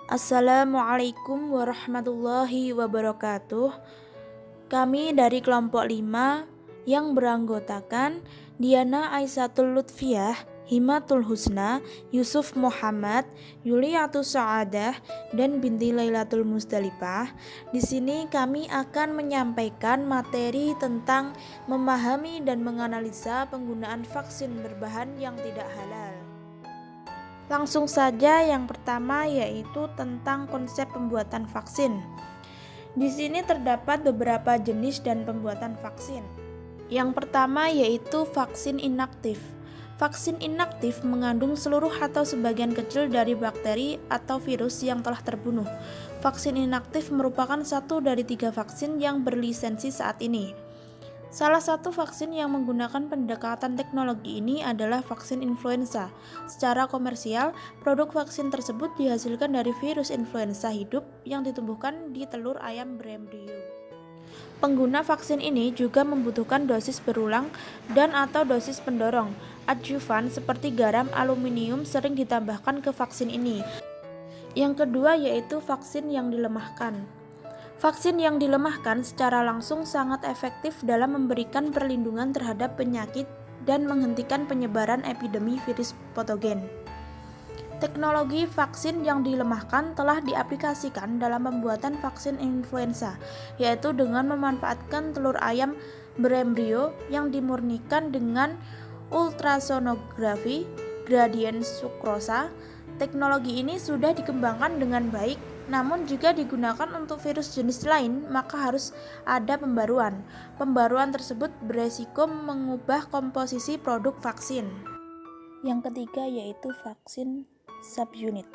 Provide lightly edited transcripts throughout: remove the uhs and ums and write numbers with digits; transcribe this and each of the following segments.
Assalamualaikum warahmatullahi wabarakatuh. Kami dari kelompok 5 yang beranggotakan Diana Aisatul Lutfiyah, Himatul Husna, Yusuf Muhammad, Yuliatus Sa'adah, dan binti Lailatul Musdalifah. Di sini kami akan menyampaikan materi tentang memahami dan menganalisa penggunaan vaksin berbahan yang tidak halal. Langsung saja, yang pertama yaitu tentang konsep pembuatan vaksin. Di sini terdapat beberapa jenis dan pembuatan vaksin. Yang pertama yaitu vaksin inaktif. Vaksin inaktif mengandung seluruh atau sebagian kecil dari bakteri atau virus yang telah terbunuh. Vaksin inaktif merupakan satu dari 3 vaksin yang berlisensi saat ini. Salah satu vaksin yang menggunakan pendekatan teknologi ini adalah vaksin influenza. Secara komersial, produk vaksin tersebut dihasilkan dari virus influenza hidup yang ditumbuhkan di telur ayam berembrio. Pengguna vaksin ini juga membutuhkan dosis berulang dan atau dosis pendorong. Adjuvan seperti garam aluminium sering ditambahkan ke vaksin ini. Yang kedua yaitu vaksin yang dilemahkan. Vaksin yang dilemahkan secara langsung sangat efektif dalam memberikan perlindungan terhadap penyakit dan menghentikan penyebaran epidemi virus patogen. Teknologi vaksin yang dilemahkan telah diaplikasikan dalam pembuatan vaksin influenza, yaitu dengan memanfaatkan telur ayam berembrio yang dimurnikan dengan ultrasonografi gradien sukrosa. Teknologi ini sudah dikembangkan dengan baik, namun jika digunakan untuk virus jenis lain, maka harus ada pembaruan. Pembaruan tersebut beresiko mengubah komposisi produk vaksin. Yang ketiga yaitu vaksin subunit.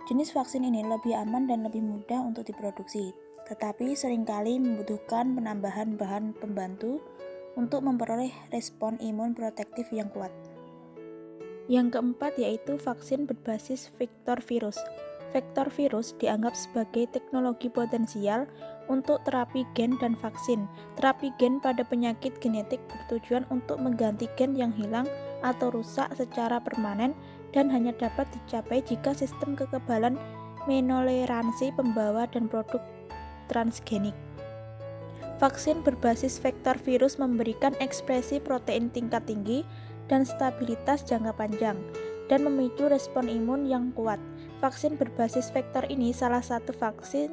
Jenis vaksin ini lebih aman dan lebih mudah untuk diproduksi, tetapi seringkali membutuhkan penambahan bahan pembantu untuk memperoleh respon imun protektif yang kuat. Yang keempat yaitu vaksin berbasis vektor virus. Vektor virus dianggap sebagai teknologi potensial untuk terapi gen dan vaksin. Terapi gen pada penyakit genetik bertujuan untuk mengganti gen yang hilang atau rusak secara permanen dan hanya dapat dicapai jika sistem kekebalan menoleransi pembawa dan produk transgenik. Vaksin berbasis vektor virus memberikan ekspresi protein tingkat tinggi dan stabilitas jangka panjang, dan memicu respon imun yang kuat. Vaksin berbasis vektor ini salah satu vaksin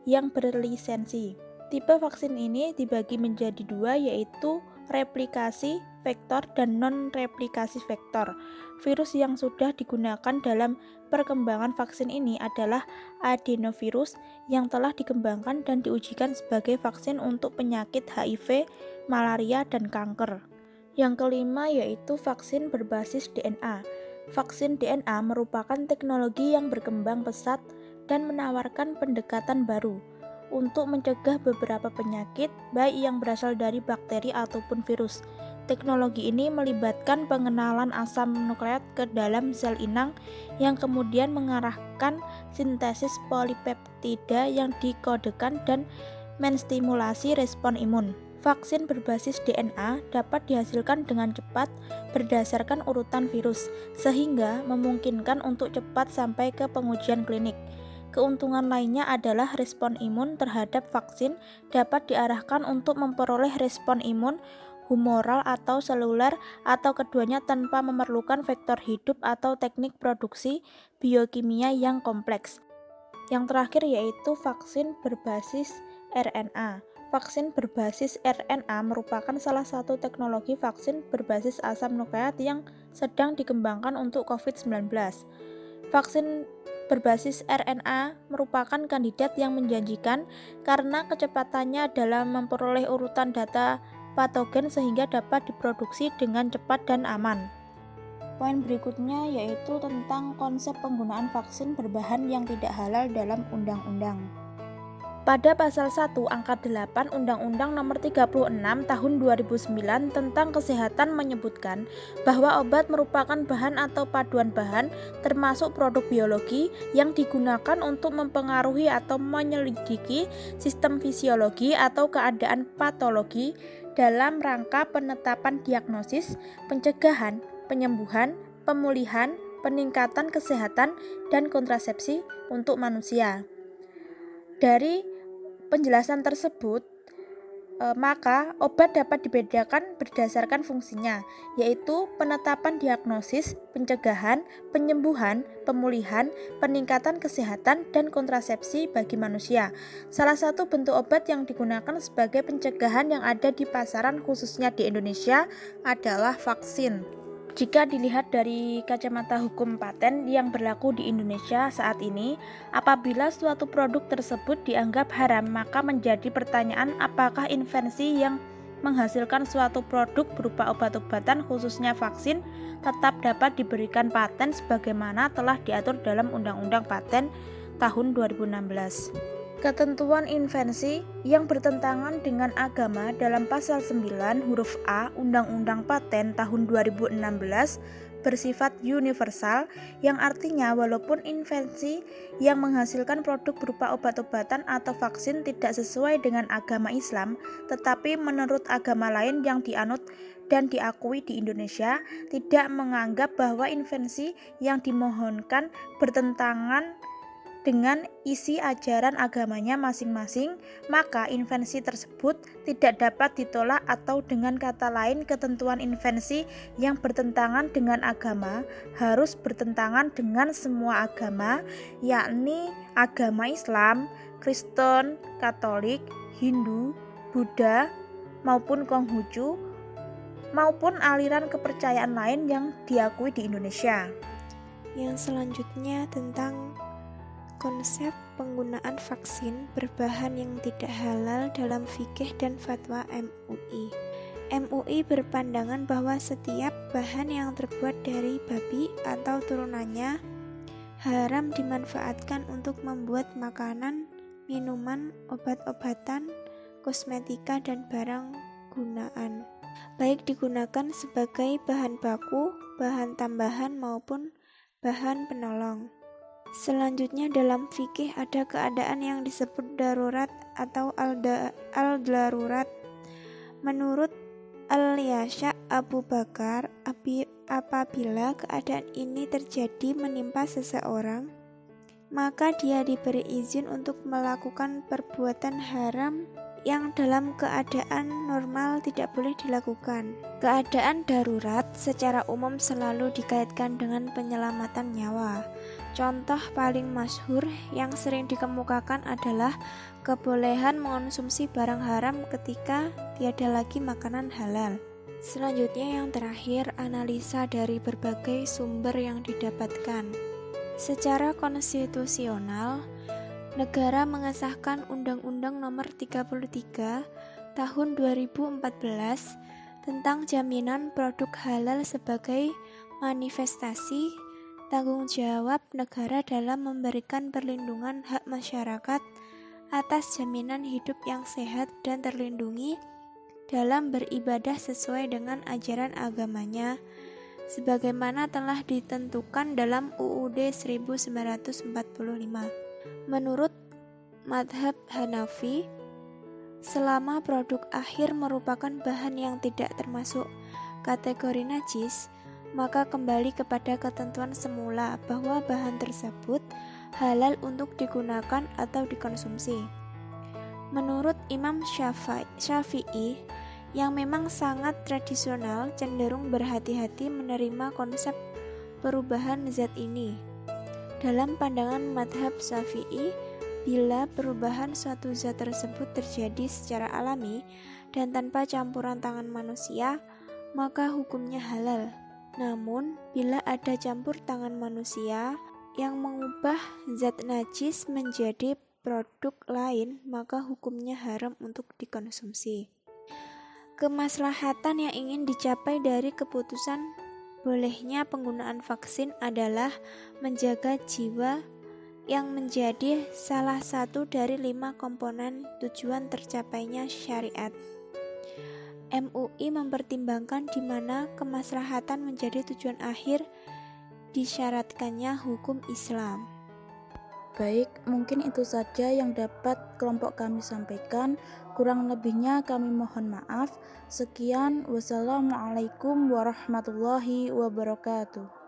yang berlisensi. Tipe vaksin ini dibagi menjadi 2, yaitu replikasi vektor dan non-replikasi vektor. Virus yang sudah digunakan dalam perkembangan vaksin ini adalah adenovirus yang telah dikembangkan dan diujikan sebagai vaksin untuk penyakit HIV, malaria, dan kanker. Yang kelima yaitu vaksin berbasis DNA. Vaksin DNA merupakan teknologi yang berkembang pesat dan menawarkan pendekatan baru untuk mencegah beberapa penyakit, baik yang berasal dari bakteri ataupun virus. Teknologi ini melibatkan pengenalan asam nukleat ke dalam sel inang yang kemudian mengarahkan sintesis polipeptida yang dikodekan dan menstimulasi respon imun. Vaksin berbasis DNA dapat dihasilkan dengan cepat berdasarkan urutan virus, sehingga memungkinkan untuk cepat sampai ke pengujian klinik. Keuntungan lainnya adalah respon imun terhadap vaksin dapat diarahkan untuk memperoleh respon imun humoral atau seluler atau keduanya tanpa memerlukan vektor hidup atau teknik produksi biokimia yang kompleks. Yang terakhir yaitu vaksin berbasis RNA. Vaksin berbasis RNA merupakan salah satu teknologi vaksin berbasis asam nukleat yang sedang dikembangkan untuk COVID-19. Vaksin berbasis RNA merupakan kandidat yang menjanjikan karena kecepatannya dalam memperoleh urutan data patogen sehingga dapat diproduksi dengan cepat dan aman. Poin berikutnya yaitu tentang konsep penggunaan vaksin berbahan yang tidak halal dalam undang-undang. Pada pasal 1 angka 8 Undang-Undang Nomor 36 Tahun 2009 tentang Kesehatan menyebutkan bahwa obat merupakan bahan atau paduan bahan termasuk produk biologi yang digunakan untuk mempengaruhi atau menyelidiki sistem fisiologi atau keadaan patologi dalam rangka penetapan diagnosis, pencegahan, penyembuhan, pemulihan, peningkatan kesehatan dan kontrasepsi untuk manusia. Dari penjelasan tersebut, maka obat dapat dibedakan berdasarkan fungsinya, yaitu penetapan diagnosis, pencegahan, penyembuhan, pemulihan, peningkatan kesehatan, dan kontrasepsi bagi manusia. Salah satu bentuk obat yang digunakan sebagai pencegahan yang ada di pasaran khususnya di Indonesia adalah vaksin. Jika dilihat dari kacamata hukum paten yang berlaku di Indonesia saat ini, apabila suatu produk tersebut dianggap haram, maka menjadi pertanyaan apakah invensi yang menghasilkan suatu produk berupa obat-obatan khususnya vaksin tetap dapat diberikan paten sebagaimana telah diatur dalam Undang-Undang Paten tahun 2016. Ketentuan invensi yang bertentangan dengan agama dalam pasal 9 huruf A Undang-Undang Paten tahun 2016 bersifat universal, yang artinya walaupun invensi yang menghasilkan produk berupa obat-obatan atau vaksin tidak sesuai dengan agama Islam, tetapi menurut agama lain yang dianut dan diakui di Indonesia, tidak menganggap bahwa invensi yang dimohonkan bertentangan dengan isi ajaran agamanya masing-masing, maka invensi tersebut tidak dapat ditolak, atau dengan kata lain ketentuan invensi yang bertentangan dengan agama harus bertentangan dengan semua agama, yakni agama Islam, Kristen, Katolik, Hindu, Buddha, maupun Konghucu, maupun aliran kepercayaan lain yang diakui di Indonesia. Yang selanjutnya tentang konsep penggunaan vaksin berbahan yang tidak halal dalam fikih dan fatwa MUI. MUI berpandangan bahwa setiap bahan yang terbuat dari babi atau turunannya haram dimanfaatkan untuk membuat makanan, minuman, obat-obatan, kosmetika, dan barang gunaan, baik digunakan sebagai bahan baku, bahan tambahan, maupun bahan penolong. Selanjutnya dalam fikih ada keadaan yang disebut darurat atau al-darurat. Menurut Al-Yasha Abu Bakar, apabila keadaan ini terjadi menimpa seseorang, maka dia diberi izin untuk melakukan perbuatan haram yang dalam keadaan normal tidak boleh dilakukan. Keadaan darurat secara umum selalu dikaitkan dengan penyelamatan nyawa. Contoh paling masyhur yang sering dikemukakan adalah kebolehan mengonsumsi barang haram ketika tiada lagi makanan halal. Selanjutnya yang terakhir, analisa dari berbagai sumber yang didapatkan. Secara konstitusional, negara mengesahkan Undang-Undang Nomor 33 Tahun 2014 tentang jaminan produk halal sebagai manifestasi tanggung jawab negara dalam memberikan perlindungan hak masyarakat atas jaminan hidup yang sehat dan terlindungi dalam beribadah sesuai dengan ajaran agamanya, sebagaimana telah ditentukan dalam UUD 1945. Menurut madhab Hanafi, selama produk akhir merupakan bahan yang tidak termasuk kategori najis, maka kembali kepada ketentuan semula bahwa bahan tersebut halal untuk digunakan atau dikonsumsi. Menurut Imam Syafi'i, yang memang sangat tradisional, cenderung berhati-hati menerima konsep perubahan zat ini. Dalam pandangan madhab Syafi'i, bila perubahan suatu zat tersebut terjadi secara alami dan tanpa campuran tangan manusia, maka hukumnya halal. Namun, bila ada campur tangan manusia yang mengubah zat najis menjadi produk lain, maka hukumnya haram untuk dikonsumsi. Kemaslahatan yang ingin dicapai dari keputusan bolehnya penggunaan vaksin adalah menjaga jiwa yang menjadi salah satu dari 5 komponen tujuan tercapainya syariat. MUI mempertimbangkan di mana kemaslahatan menjadi tujuan akhir disyaratkannya hukum Islam. Baik, mungkin itu saja yang dapat kelompok kami sampaikan. Kurang lebihnya kami mohon maaf. Sekian, wassalamualaikum warahmatullahi wabarakatuh.